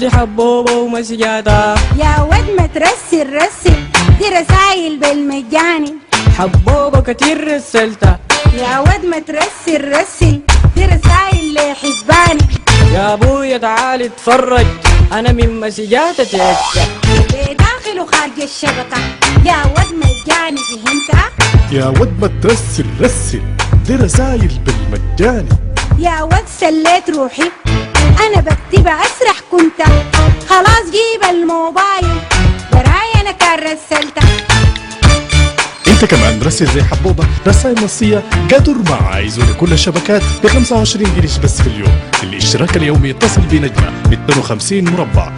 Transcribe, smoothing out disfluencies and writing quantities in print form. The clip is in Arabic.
دي حبوبة ومسجاتها. يا ود ما ترسل رسل دي رسايل بالمجاني. حبوبة كتير رسلتها. يا ود ما ترسل رسل دي رسايل لحباني. يا ابويا تعال اتفرج انا من مسجاتها تكسر. بداخل وخارج الشبكة يا ود مجاني فهمتها. يا ود ما ترسل رسل دي رسايل بالمجاني. يا ود سليت روحي انا بكتبها اسرح كنت. خلاص جيب الموبايل براي انا كان رسلتها. انت كمان رسل زي حبوبة رسائل نصية قادر مع عايزه لكل الشبكات ب 25 قرش بس في اليوم. الاشتراك اليومي اتصل بنجمة 250 مربع.